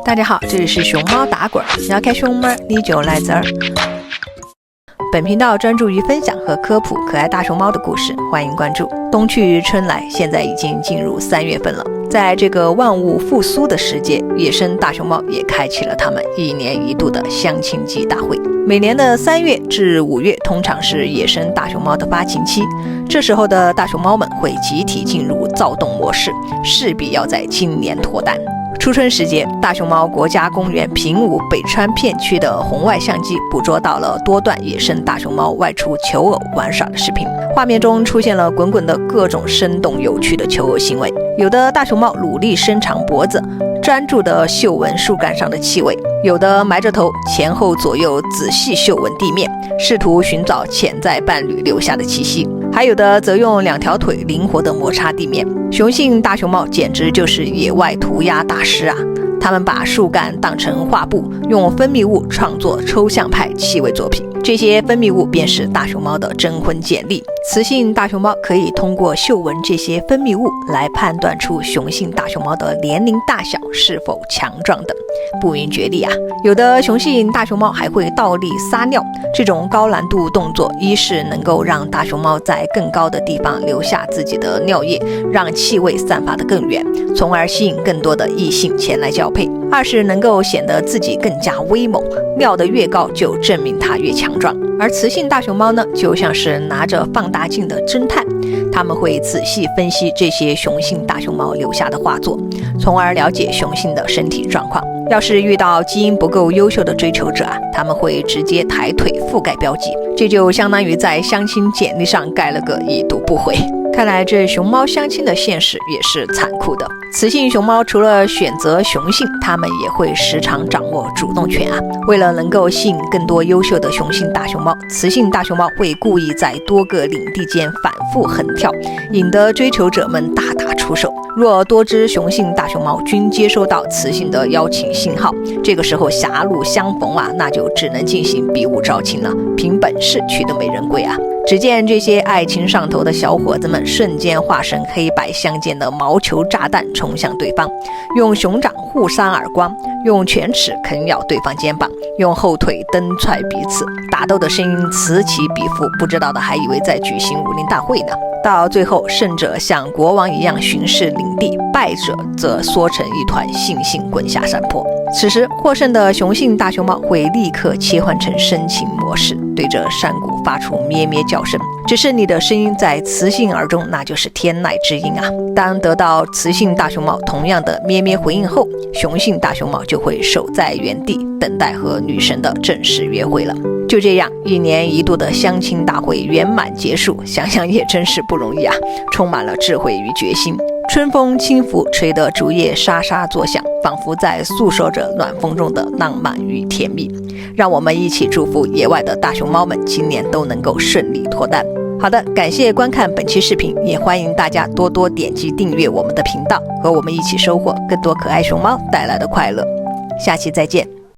大家好，这里是熊猫打滚，你要开熊猫你就来这儿。本频道专注于分享和科普可爱大熊猫的故事，欢迎关注。冬去春来，现在已经进入3月份了。在这个万物复苏的时节，野生大熊猫也开启了他们1年1度的相亲季大会。每年的3月至5月通常是野生大熊猫的发情期，这时候的大熊猫们会集体进入躁动模式，势必要在今年脱单。初春时节，大熊猫国家公园平武北川片区的红外相机捕捉到了多段野生大熊猫外出求偶玩耍的视频，画面中出现了滚滚的各种生动有趣的求偶行为，有的大熊猫努力伸长脖子，专注地嗅闻树干上的气味，有的埋着头前后左右仔细嗅闻地面，试图寻找潜在伴侣留下的气息，还有的则用2条腿灵活地摩擦地面。雄性大熊猫简直就是野外涂鸦大师啊！它们把树干当成画布，用分泌物创作抽象派气味作品，这些分泌物便是大熊猫的征婚简历。雌性大熊猫可以通过嗅闻这些分泌物来判断出雄性大熊猫的年龄大小是否强壮等，不遗绝力啊！有的雄性大熊猫还会倒立撒尿，这种高难度动作，一是能够让大熊猫在更高的地方留下自己的尿液，让气味散发得更远，从而吸引更多的异性前来交配；二是能够显得自己更加威猛，尿得越高就证明它越强壮。而雌性大熊猫呢，就像是拿着放大镜的侦探，他们会仔细分析这些雄性大熊猫留下的画作，从而了解雄性的身体状况。要是遇到基因不够优秀的追求者啊，他们会直接抬腿覆盖标记，这就相当于在相亲简历上盖了个已读不回。看来这熊猫相亲的现实也是残酷的。雌性熊猫除了选择雄性，它们也会时常掌握主动权啊。为了能够吸引更多优秀的雄性大熊猫，雌性大熊猫会故意在多个领地间反复横跳，引得追求者们大打出手。若多只雄性大熊猫均接收到雌性的邀请信号，这个时候狭路相逢啊，那就只能进行比武招亲了，凭本事取得美人归啊！只见这些爱情上头的小伙子们瞬间化身黑白相间的毛球炸弹冲向对方，用熊掌互扇耳光，用犬齿啃咬对方肩膀，用后腿蹬踹彼此，打斗的声音此起彼伏，不知道的还以为在举行武林大会呢。到最后，胜者像国王一样巡视领地，败者则缩成一团悻悻滚下山坡。此时获胜的雄性大熊猫会立刻切换成深情模式，对着山谷发出咩咩叫声，只是你的声音在雌性耳中那就是天籁之音啊。当得到雌性大熊猫同样的咩咩回应后，雄性大熊猫就会守在原地等待和女神的正式约会了。就这样1年1度的相亲大会圆满结束，想想也真是不容易啊，充满了智慧与决心。春风轻拂，吹得竹叶沙沙作响，仿佛在诉说着暖风中的浪漫与甜蜜。让我们一起祝福野外的大熊猫们今年都能够顺利脱单。好的，感谢观看本期视频，也欢迎大家多多点击订阅我们的频道，和我们一起收获更多可爱熊猫带来的快乐。下期再见。